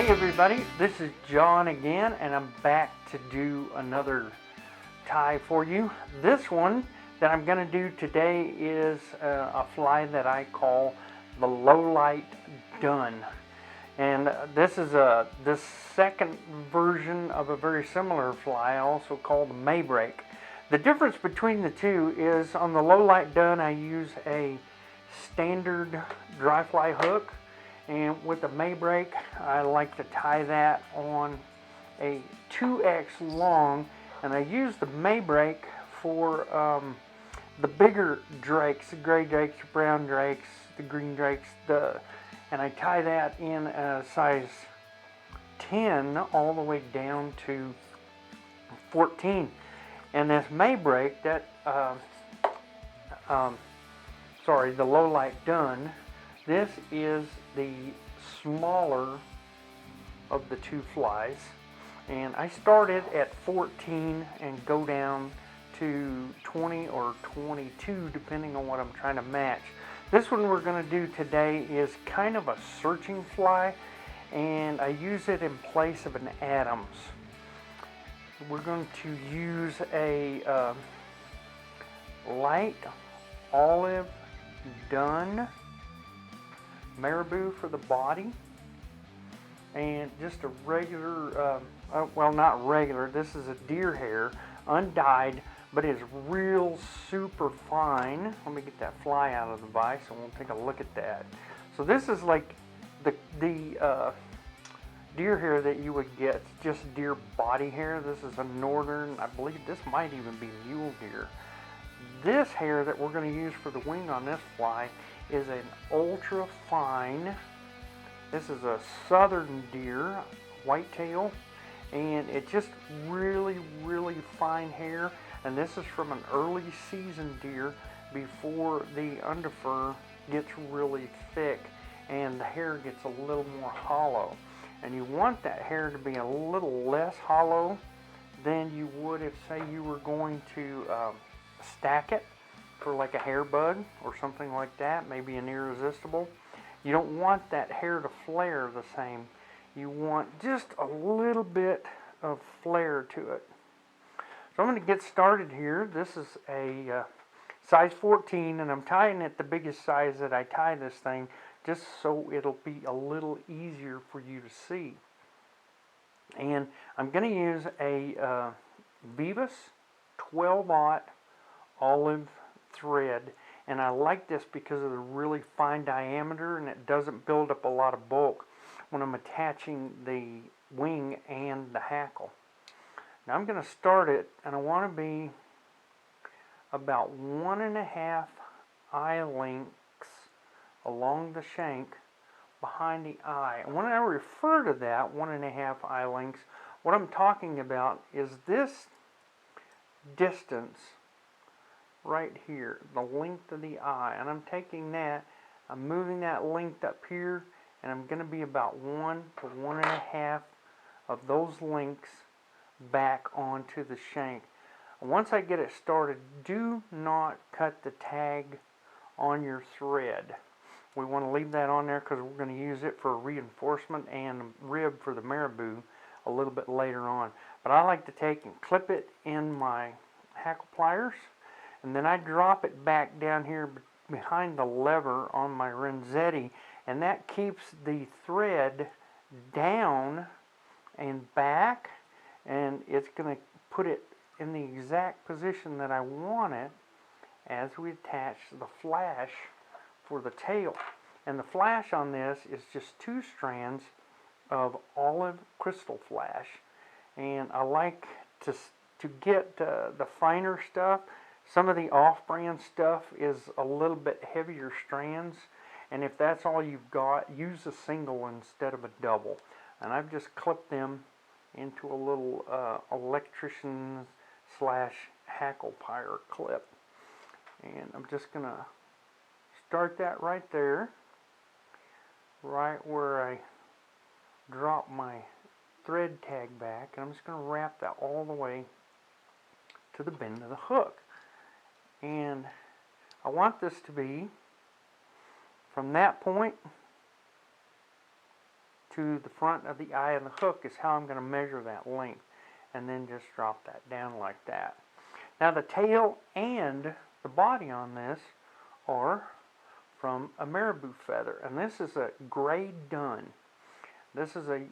Hey everybody, this is John again, and I'm back to do another tie for you. This one that I'm going to do today is a fly that I call the low light dun. And this is this second version of a very similar fly, also called the mayflies. The difference between the two is on the low light dun I use a standard dry fly hook. And with the mayflies, I like to tie that on a 2X long, and I use the mayflies for the bigger drakes, the gray drakes, the brown drakes, the green drakes, and I tie that in a size 10 all the way down to 14. And this mayflies, the low light dun, this is the smaller of the two flies, and I started at 14 and go down to 20 or 22 depending on what I'm trying to match. This one we're going to do today is kind of a searching fly, and I use it in place of an Adams. We're going to use a light olive dun marabou for the body, and just a regular, well, not regular, this is a deer hair, undyed, but it's real super fine. Let me get that fly out of the vise and we'll take a look at that. So this is like the deer hair that you would get, just deer body hair. This is a northern, I believe this might even be mule deer. This hair that we're going to use for the wing on this fly is an ultra fine. This is a southern deer, whitetail, and it's just really fine hair. And this is from an early season deer before the underfur gets really thick and the hair gets a little more hollow. And you want that hair to be a little less hollow than you would if, say, you were going to stack it for like a hair bug or something like that, maybe an irresistible. You don't want that hair to flare the same. You want just a little bit of flare to it. So I'm going to get started here. This is a size 14, and I'm tying it the biggest size that I tie this thing, just so it'll be a little easier for you to see. And I'm going to use a Beavis 12-aught olive thread, and I like this because of the really fine diameter, and it doesn't build up a lot of bulk when I'm attaching the wing and the hackle. Now I'm going to start it, and I want to be about 1.5 eye lengths along the shank behind the eye. And when I refer to that 1.5 eye lengths, what I'm talking about is this distance right here, the length of the eye, and I'm taking that, I'm moving that length up here, and I'm going to be about 1 to 1.5 of those lengths back onto the shank. And once I get it started, do not cut the tag on your thread. We want to leave that on there because we're going to use it for reinforcement and rib for the marabou a little bit later on. But I like to take and clip it in my hackle pliers, and then I drop it back down here behind the lever on my Renzetti, and that keeps the thread down and back, and it's going to put it in the exact position that I want it as we attach the flash for the tail. And the flash on this is just 2 strands of olive crystal flash, and I like to get the finer stuff. Some of the off-brand stuff is a little bit heavier strands, and if that's all you've got, use a single instead of a double. And I've just clipped them into a little electrician slash hackle plier clip. And I'm just going to start that right there, right where I drop my thread tag back, and I'm just going to wrap that all the way to the bend of the hook. And I want this to be from that point to the front of the eye of the hook is how I'm going to measure that length. And then just drop that down like that. Now the tail and the body on this are from a marabou feather. And this is a gray dun. This is a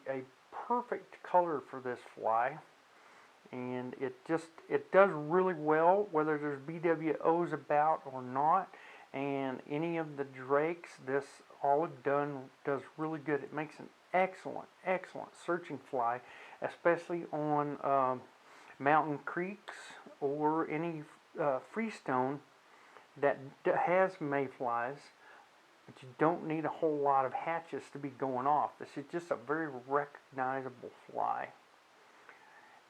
perfect color for this fly. And it does really well whether there's BWOs about or not. And any of the drakes, this olive dun does really good. It makes an excellent searching fly, especially on mountain creeks or any freestone that has mayflies, but you don't need a whole lot of hatches to be going off. This is just a very recognizable fly.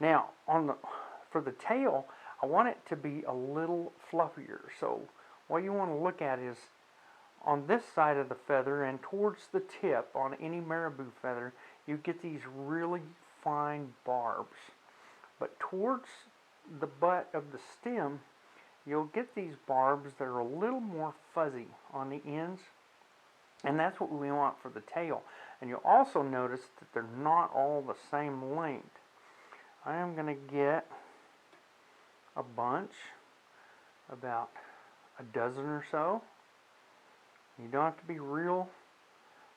Now, for the tail, I want it to be a little fluffier. So what you want to look at is on this side of the feather and towards the tip on any marabou feather, you get these really fine barbs. But towards the butt of the stem, you'll get these barbs that are a little more fuzzy on the ends. And that's what we want for the tail. And you'll also notice that they're not all the same length. I am going to get a bunch, about a dozen or so. You don't have to be real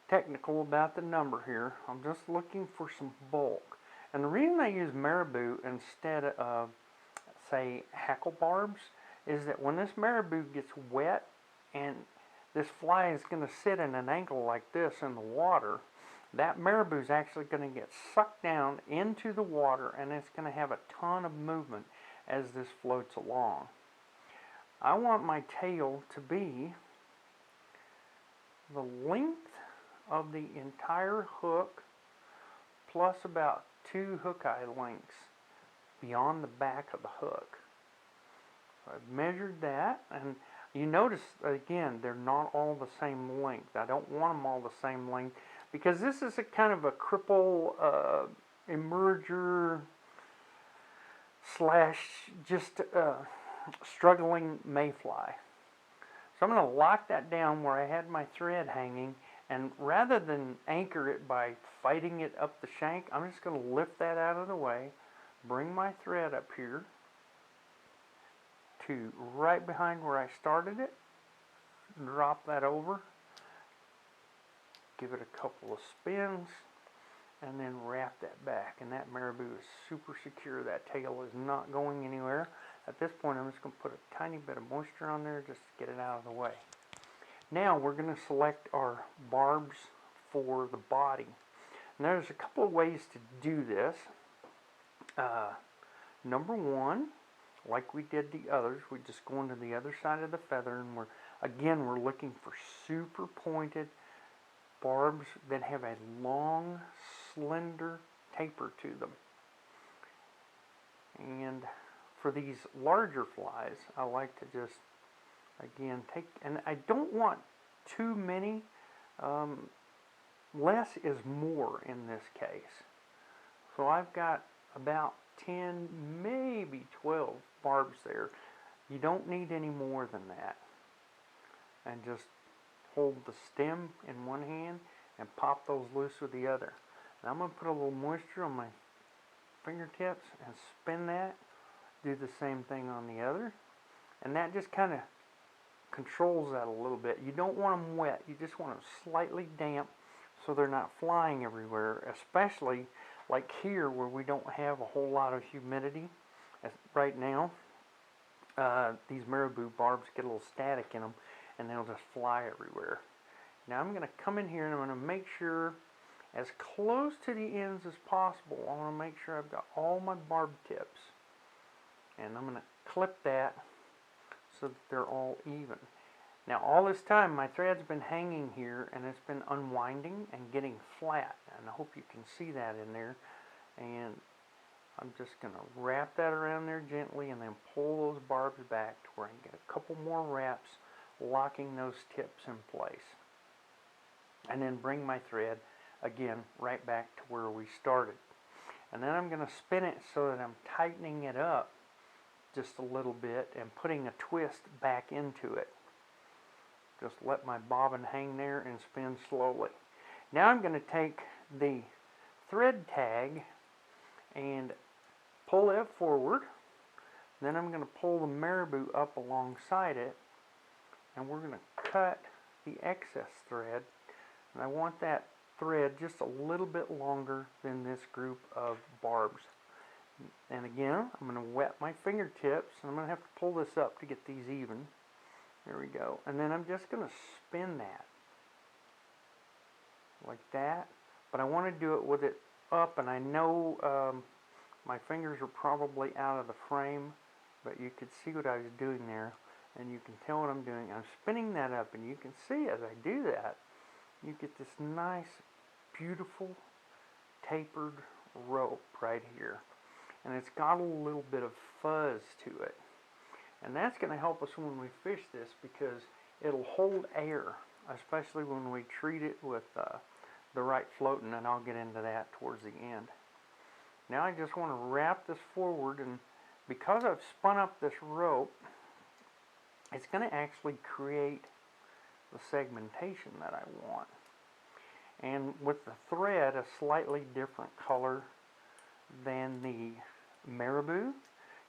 technical about the number here. I'm just looking for some bulk. And the reason I use marabou instead of, say, hackle barbs is that when this marabou gets wet and this fly is going to sit in an angle like this in the water, that marabou is actually going to get sucked down into the water and it's going to have a ton of movement as this floats along. I want my tail to be the length of the entire hook plus about 2 hook eye lengths beyond the back of the hook. So I've measured that, and you notice again they're not all the same length. I don't want them all the same length because this is a kind of a cripple emerger slash just struggling mayfly. So I'm going to lock that down where I had my thread hanging, and rather than anchor it by fighting it up the shank, I'm just going to lift that out of the way, bring my thread up here to right behind where I started it, drop that over, give it a couple of spins, and then wrap that back. And that marabou is super secure. That tail is not going anywhere. At this point, I'm just going to put a tiny bit of moisture on there just to get it out of the way. Now we're going to select our barbs for the body. And there's a couple of ways to do this. Number one, like we did the others, we just go into the other side of the feather, and we're looking for super pointed barbs that have a long, slender taper to them. And for these larger flies, I like to just, again, and I don't want too many. Less is more in this case. So I've got about 10, maybe 12 barbs there. You don't need any more than that. And just hold the stem in one hand and pop those loose with the other. And I'm going to put a little moisture on my fingertips and spin that. Do the same thing on the other. And that just kind of controls that a little bit. You don't want them wet. You just want them slightly damp so they're not flying everywhere, especially like here where we don't have a whole lot of humidity. Right now, these marabou barbs get a little static in them and they'll just fly everywhere. Now I'm going to come in here and I'm going to make sure as close to the ends as possible. I want to make sure I've got all my barb tips. And I'm going to clip that so that they're all even. Now all this time my thread's been hanging here and it's been unwinding and getting flat. And I hope you can see that in there. And I'm just going to wrap that around there gently and then pull those barbs back to where I can get a couple more wraps locking those tips in place. And then bring my thread again right back to where we started. And then I'm going to spin it so that I'm tightening it up just a little bit and putting a twist back into it. Just let my bobbin hang there and spin slowly. Now I'm going to take the thread tag and pull it forward. Then I'm going to pull the marabou up alongside it, and we're going to cut the excess thread. And I want that thread just a little bit longer than this group of barbs. And again, I'm going to wet my fingertips, and I'm going to have to pull this up to get these even. There we go. And then I'm just going to spin that like that. But I want to do it with it up, and I know my fingers are probably out of the frame, but you could see what I was doing there, and you can tell what I'm doing. I'm spinning that up, and you can see as I do that, you get this nice, beautiful, tapered rope right here. And it's got a little bit of fuzz to it. And that's going to help us when we fish this, because it'll hold air, especially when we treat it with the right floating, and I'll get into that towards the end. Now I just want to wrap this forward, and because I've spun up this rope, it's going to actually create the segmentation that I want. And with the thread a slightly different color than the marabou,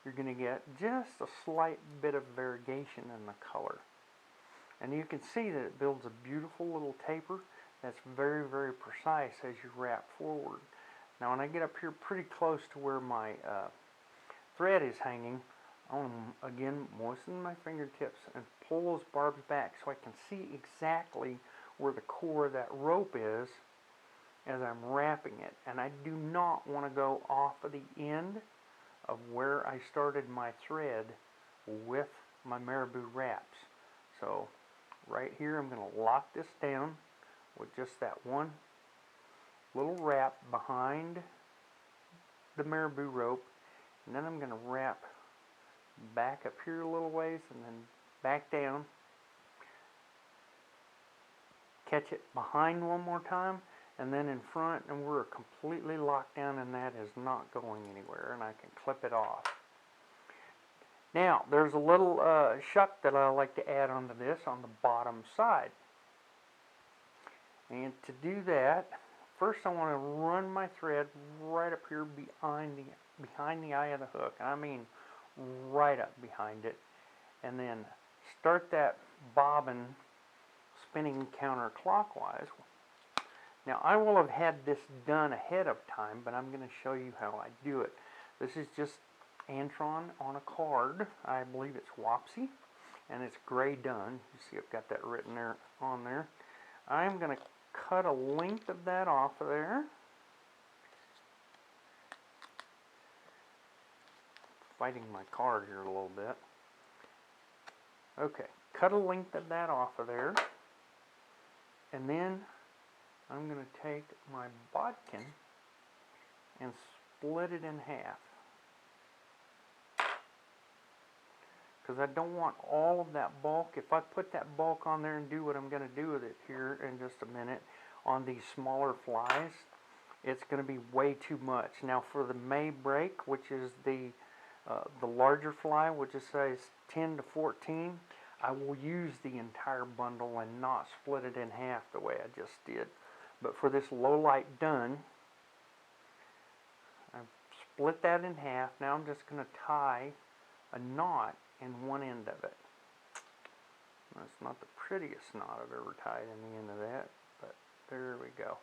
you're going to get just a slight bit of variegation in the color. And you can see that it builds a beautiful little taper that's very, very precise as you wrap forward. Now when I get up here pretty close to where my thread is hanging, I want to again moisten my fingertips and pull those barbs back so I can see exactly where the core of that rope is as I'm wrapping it. And I do not want to go off of the end of where I started my thread with my marabou wraps. So right here I'm going to lock this down with just that one little wrap behind the marabou rope, and then I'm going to wrap back up here a little ways and then back down, catch it behind one more time, and then in front, and we're completely locked down, and that is not going anywhere, and I can clip it off. Now there's a little shuck that I like to add onto this on the bottom side, and to do that, first I want to run my thread right up here behind the eye of the hook, and I mean right up behind it, and then start that bobbin spinning counterclockwise. Now I will have had this done ahead of time, but I'm going to show you how I do it. This is just antron on a card. I believe it's Wapsi, and it's gray done. You see I've got that written there on there. I'm going to cut a length of that off of there. Fighting my card here a little bit. Okay, cut a length of that off of there, and then I'm going to take my bodkin and split it in half, because I don't want all of that bulk. If I put that bulk on there and do what I'm going to do with it here in just a minute on these smaller flies, it's going to be way too much. Now for the May break, which is the larger fly, which is size 10 to 14, I will use the entire bundle and not split it in half the way I just did. But for this low light done, I've split that in half. Now I'm just going to tie a knot in one end of it. That's not the prettiest knot I've ever tied in the end of that, but there we go.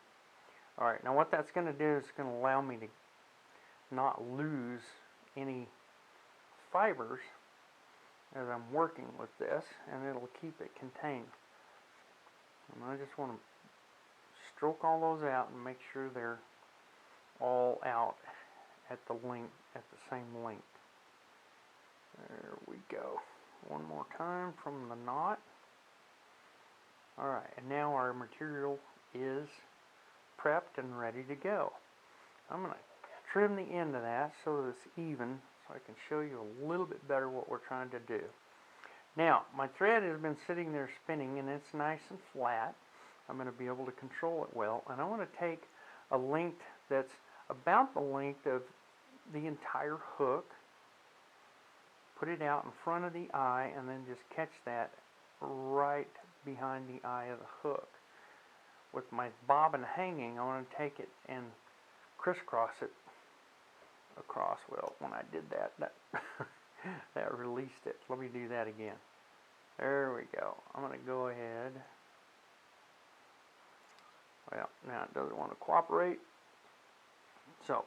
Alright, now what that's going to do is it's going to allow me to not lose any fibers as I'm working with this, and it'll keep it contained. And I just want to stroke all those out and make sure they're all out at the length, at the same length. There we go. One more time from the knot. Alright, and now our material is prepped and ready to go. I'm going to trim the end of that so that it's even, so I can show you a little bit better what we're trying to do. Now, my thread has been sitting there spinning, and it's nice and flat. I'm going to be able to control it well, and I want to take a length that's about the length of the entire hook, put it out in front of the eye, and then just catch that right behind the eye of the hook. with my bobbin hanging, I want to take it and crisscross it across. Well, when I did that, that released it. Let me do that again. There we go. I'm going to go ahead. Well, now it doesn't want to cooperate. So,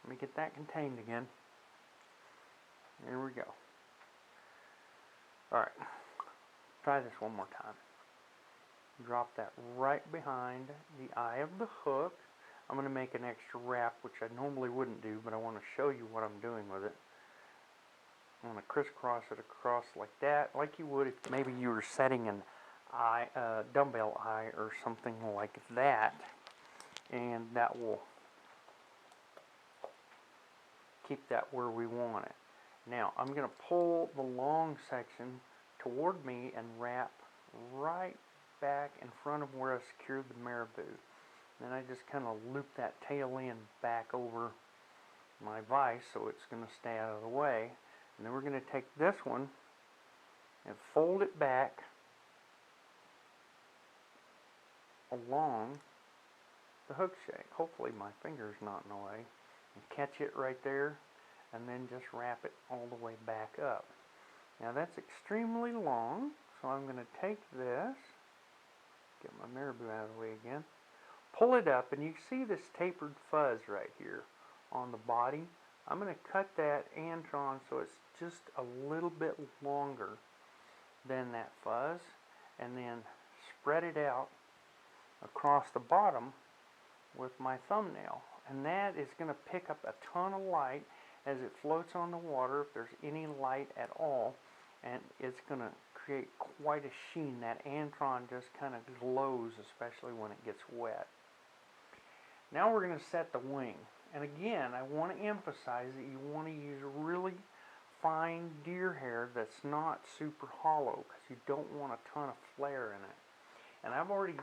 let me get that contained again. There we go. Alright, try this one more time. Drop that right behind the eye of the hook. I'm going to make an extra wrap, which I normally wouldn't do, but I want to show you what I'm doing with it. I'm going to crisscross it across like that, like you would if maybe you were setting an eye, dumbbell eye or something like that, and that will keep that where we want it. Now I'm going to pull the long section toward me and wrap right back in front of where I secured the marabou. Then I just kind of loop that tail end back over my vise so it's going to stay out of the way. And then we're going to take this one and fold it back along the hook shank. Hopefully my finger's not in the way. And catch it right there, and then just wrap it all the way back up. Now that's extremely long, so I'm going to take this, get my marabou out of the way again, pull it up, and you see this tapered fuzz right here on the body. I'm going to cut that antron so it's just a little bit longer than that fuzz, and then spread it out across the bottom with my thumbnail. And that is going to pick up a ton of light as it floats on the water, if there's any light at all, and it's going to create quite a sheen. That antron just kind of glows, especially when it gets wet. Now we're going to set the wing. And again, I want to emphasize that you want to use really fine deer hair that's not super hollow, because you don't want a ton of flare in it. And I've already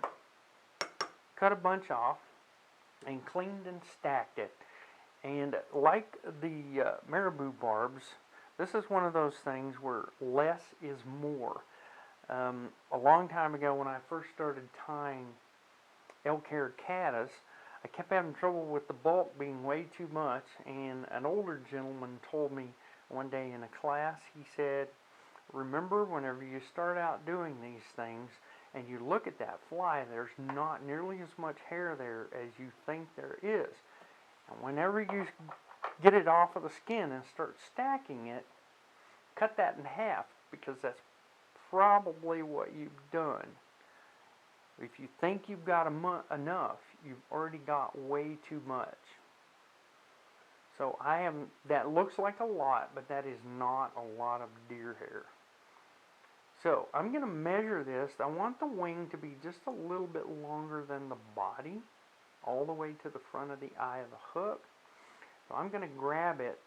cut a bunch off and cleaned and stacked it. And like the marabou barbs, this is one of those things where less is more. A long time ago when I first started tying elk-haired caddis, I kept having trouble with the bulk being way too much, and an older gentleman told me one day in a class, he said, remember, whenever you start out doing these things and you look at that fly, there's not nearly as much hair there as you think there is. And whenever you get it off of the skin and start stacking it, cut that in half, because that's probably what you've done. If you think you've got enough, you've already got way too much. So that looks like a lot, but that is not a lot of deer hair. So I'm going to measure this. I want the wing to be just a little bit longer than the body, all the way to the front of the eye of the hook. So I'm going to grab it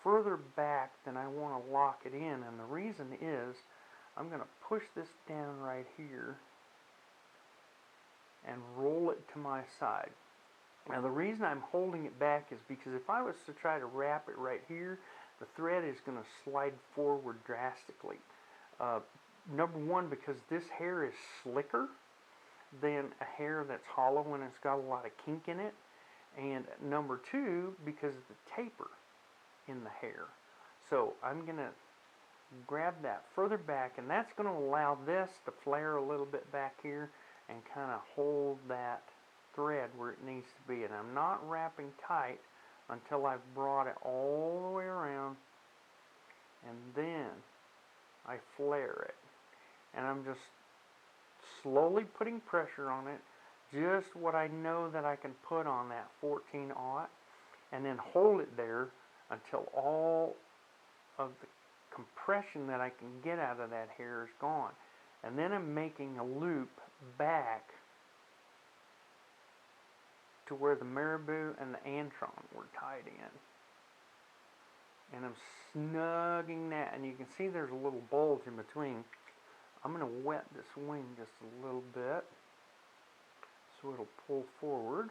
further back than I want to lock it in, and the reason is I'm going to push this down right here and roll it to my side. Now the reason I'm holding it back is because if I was to try to wrap it right here, the thread is going to slide forward drastically. Number one, because this hair is slicker than a hair that's hollow when it's got a lot of kink in it. And number two, because of the taper in the hair. So I'm going to grab that further back, and that's going to allow this to flare a little bit back here and kind of hold that thread where it needs to be. And I'm not wrapping tight until I've brought it all the way around, and then I flare it. And I'm just slowly putting pressure on it, just what I know that I can put on that 14-aught, and then hold it there until all of the compression that I can get out of that hair is gone. And then I'm making a loop back to where the marabou and the antron were tied in. And I'm snugging that, and you can see there's a little bulge in between. I'm going to wet this wing just a little bit so it'll pull forward,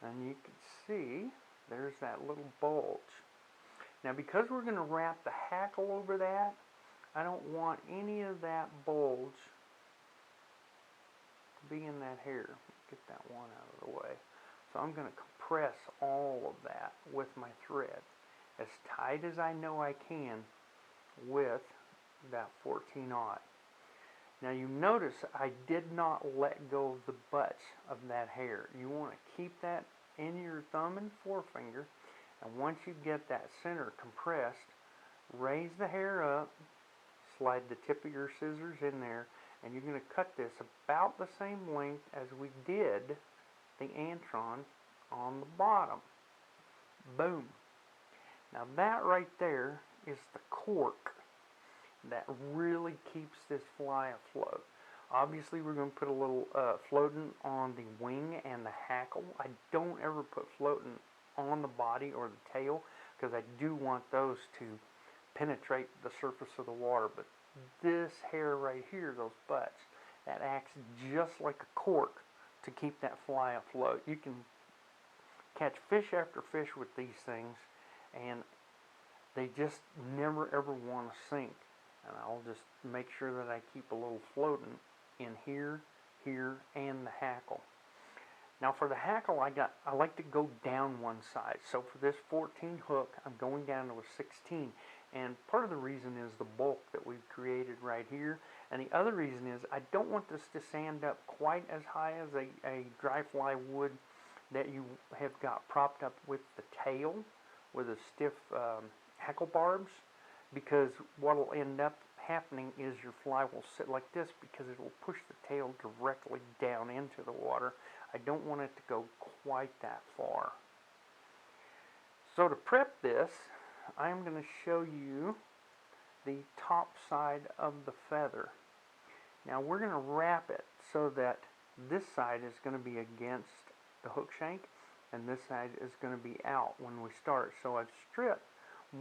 and you can see there's that little bulge. Now because we're going to wrap the hackle over that, I don't want any of that bulge to be in that hair. Get that one out of the way. So I'm going to compress all of that with my thread as tight as I know I can with that 14-aught. Now you notice I did not let go of the butts of that hair. You want to keep that in your thumb and forefinger, and once you get that center compressed, raise the hair up, slide the tip of your scissors in there, and you're going to cut this about the same length as we did the antron on the bottom. Boom. Now that right there is the cork that really keeps this fly afloat. Obviously we're going to put a little floating on the wing and the hackle. I don't ever put floating on the body or the tail because I do want those to penetrate the surface of the water. But this hair right here, those butts, that acts just like a cork to keep that fly afloat. You can catch fish after fish with these things, and they just never ever want to sink. And I'll just make sure that I keep a little floating in here, here, and the hackle. Now for the hackle, I like to go down one side. So for this 14 hook, I'm going down to a 16. And part of the reason is the bulk that we've created right here. And the other reason is I don't want this to stand up quite as high as a dry fly would that you have got propped up with the tail with a stiff hackle barbs, because what will end up happening is your fly will sit like this because it will push the tail directly down into the water. I don't want it to go quite that far. So to prep this, I'm going to show you the top side of the feather. Now we're going to wrap it so that this side is going to be against the hook shank and this side is going to be out when we start. So I've stripped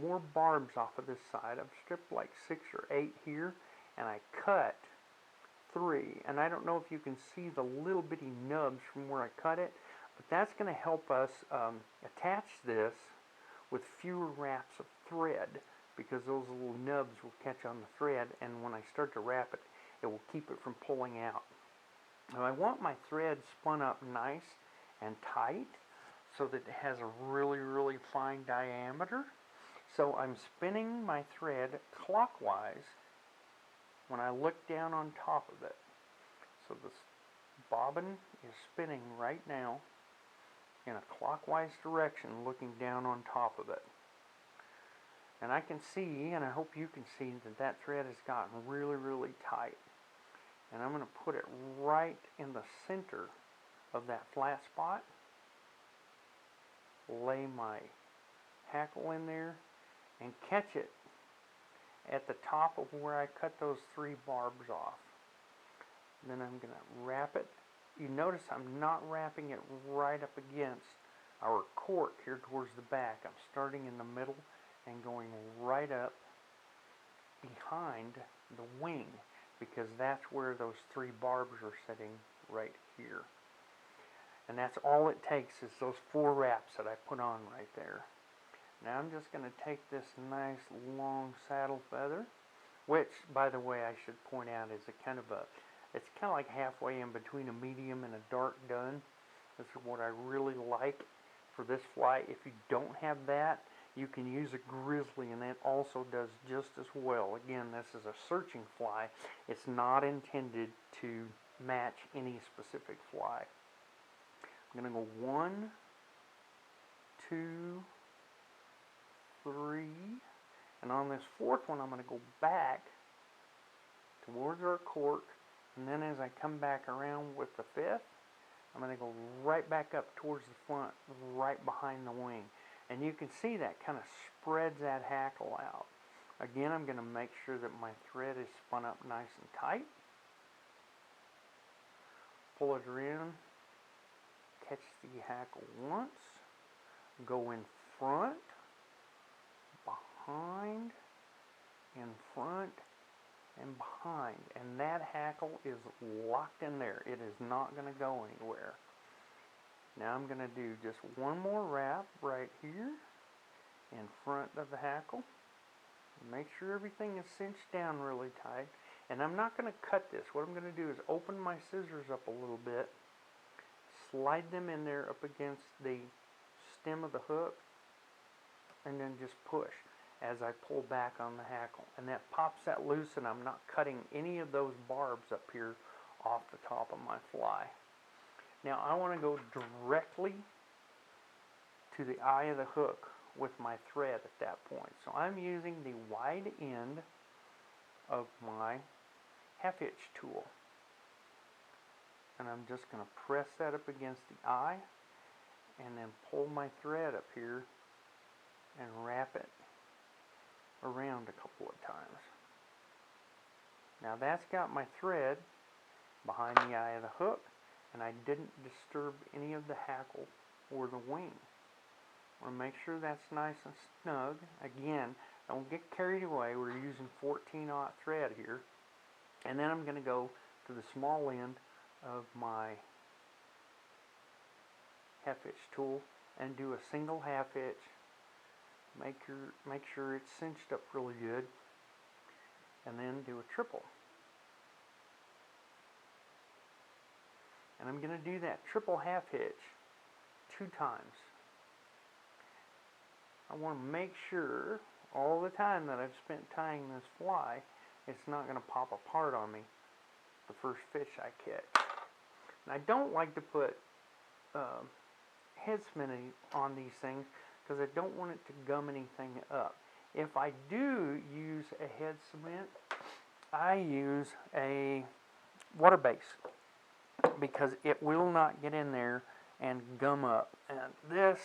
more barbs off of this side. I've stripped like 6 or 8 here, and I cut 3. And I don't know if you can see the little bitty nubs from where I cut it, but that's going to help us attach this with fewer wraps of thread, because those little nubs will catch on the thread, and when I start to wrap it, it will keep it from pulling out. Now I want my thread spun up nice and tight so that it has a really, really fine diameter. So I'm spinning my thread clockwise when I look down on top of it. So this bobbin is spinning right now in a clockwise direction, looking down on top of it. And I can see, and I hope you can see, that that thread has gotten really, really tight. And I'm going to put it right in the center of that flat spot. Lay my hackle in there and catch it at the top of where I cut those 3 barbs off. Then I'm going to wrap it. You notice I'm not wrapping it right up against our cork here towards the back. I'm starting in the middle and going right up behind the wing, because that's where those 3 barbs are sitting right here. And that's all it takes, is those 4 wraps that I put on right there. Now I'm just going to take this nice long saddle feather, which, by the way, I should point out is it's kind of like halfway in between a medium and a dark dun. This is what I really like for this fly. If you don't have that, you can use a grizzly, and that also does just as well. Again, this is a searching fly. It's not intended to match any specific fly. I'm going to go 1, 2, 3, and on this 4th one I'm going to go back towards our cork, and then as I come back around with the 5th, I'm going to go right back up towards the front, right behind the wing. And you can see that kind of spreads that hackle out. Again, I'm going to make sure that my thread is spun up nice and tight. Pull it in, catch the hackle once, go in front, behind, in front, and behind. And that hackle is locked in there. It is not going to go anywhere. Now I'm going to do just one more wrap right here in front of the hackle. Make sure everything is cinched down really tight. And I'm not going to cut this. What I'm going to do is open my scissors up a little bit, slide them in there up against the stem of the hook, and then just push as I pull back on the hackle. And that pops that loose, and I'm not cutting any of those barbs up here off the top of my fly. Now I want to go directly to the eye of the hook with my thread at that point. So I'm using the wide end of my half hitch tool, and I'm just going to press that up against the eye and then pull my thread up here and wrap it around a couple of times. Now that's got my thread behind the eye of the hook, and I didn't disturb any of the hackle or the wing. I want to make sure that's nice and snug. Again, don't get carried away. We're using 14-aught thread here. And then I'm going to go to the small end of my half hitch tool and do a single half hitch. Make sure it's cinched up really good, and then do a triple. And I'm going to do that triple half hitch 2 times. I want to make sure all the time that I've spent tying this fly, it's not going to pop apart on me the first fish I catch. And I don't like to put head cementing on these things because I don't want it to gum anything up. If I do use a head cement, I use a water base because it will not get in there and gum up. And this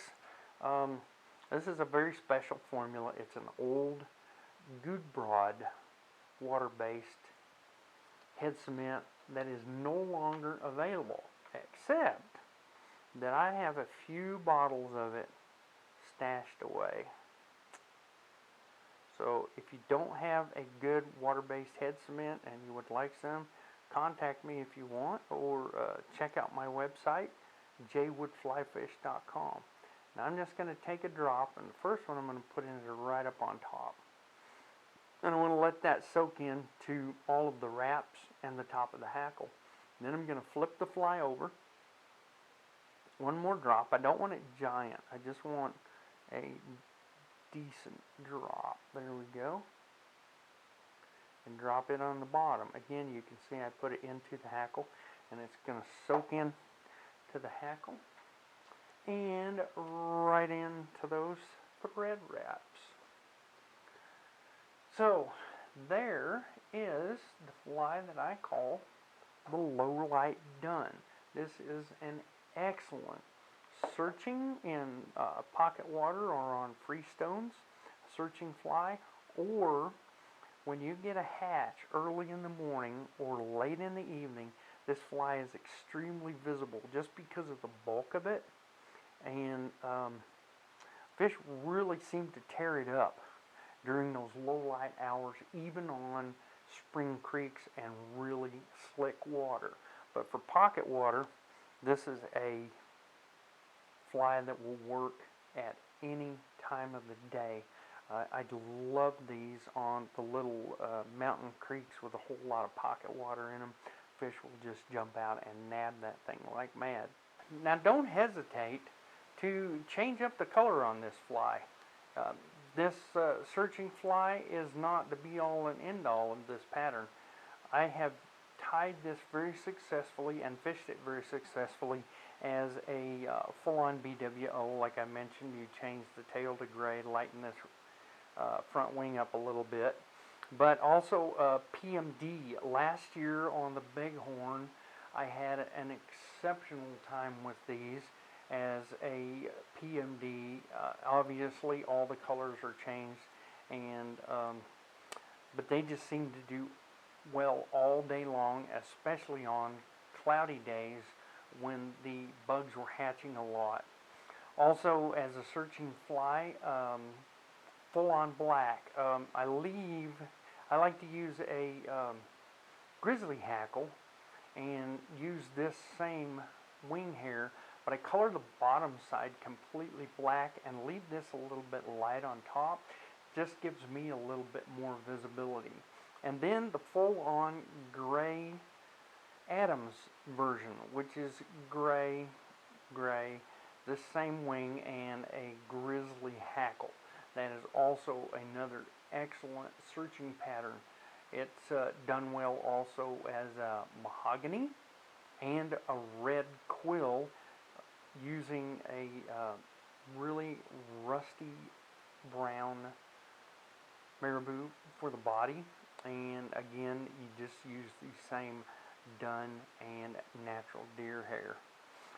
is a very special formula. It's an old Good Broad water-based head cement that is no longer available, except that I have a few bottles of it stashed away. So if you don't have a good water-based head cement and you would like some, contact me if you want, or check out my website, jwoodflyfish.com. Now I'm just going to take a drop, and the first one I'm going to put in is right up on top. And I want to let that soak in to all of the wraps and the top of the hackle. And then I'm going to flip the fly over. One more drop. I don't want it giant. I just want a decent drop. There we go. And drop it on the bottom. Again, you can see I put it into the hackle, and it's going to soak in to the hackle and right into those thread wraps. So there is the fly that I call the low light dun. This is an excellent searching in pocket water or on freestones searching fly, or when you get a hatch early in the morning or late in the evening. This fly is extremely visible just because of the bulk of it, and fish really seem to tear it up during those low light hours, even on spring creeks and really slick water. But for pocket water, this is a fly that will work at any time of the day. I love these on the little mountain creeks with a whole lot of pocket water in them. Fish will just jump out and nab that thing like mad. Now don't hesitate to change up the color on this fly. This searching fly is not the be-all and end-all of this pattern. I have tied this very successfully and fished it very successfully as a full-on BWO. Like I mentioned, you change the tail to gray, lighten this front wing up a little bit. But also PMD. Last year on the Bighorn, I had an exceptional time with these as a PMD. Obviously, all the colors are changed, and but they just seem to do well all day long, especially on cloudy days when the bugs were hatching a lot. Also, as a searching fly, full-on black. I like to use a grizzly hackle and use this same wing hair, but I color the bottom side completely black and leave this a little bit light on top. Just gives me a little bit more visibility. And then the full-on gray Adams version, which is gray, the same wing, and a grizzly hackle. That is also another excellent searching pattern. It's done well also as mahogany and a red quill using a really rusty brown marabou for the body. And again, you just use the same dun and natural deer hair.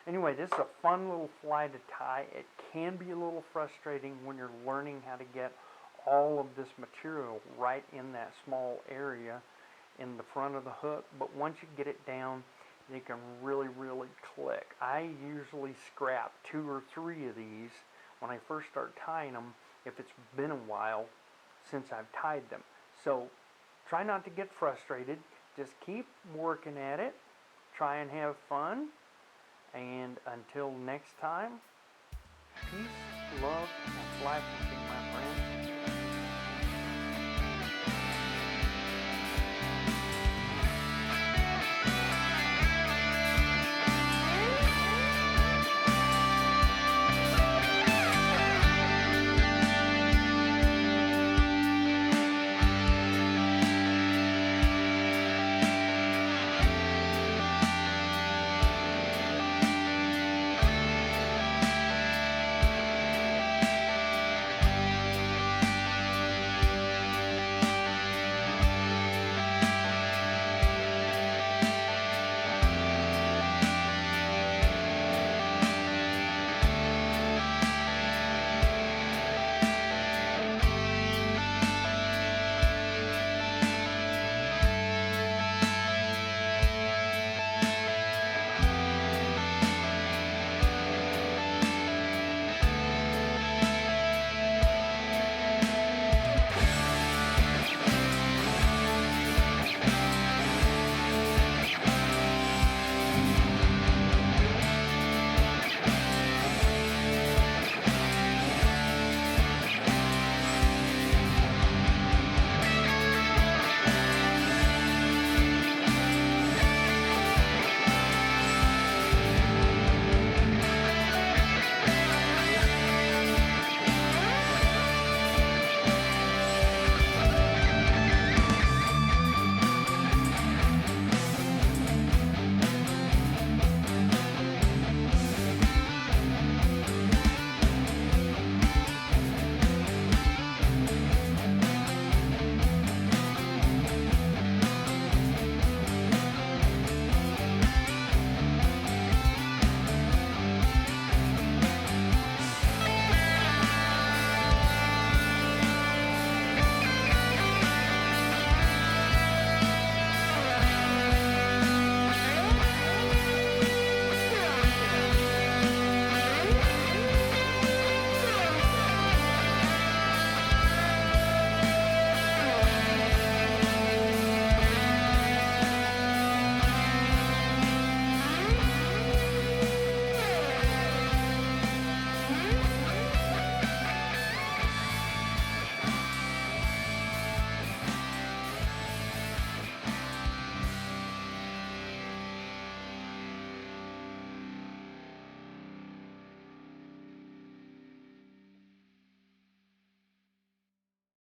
Anyway, this is a fun little fly to tie. It can be a little frustrating when you're learning how to get all of this material right in that small area in the front of the hook, but once you get it down, you can really click. I usually scrap 2 or 3 of these when I first start tying them if it's been a while since I've tied them. So try not to get frustrated. Just keep working at it. Try and have fun. And until next time, peace, love, and fly.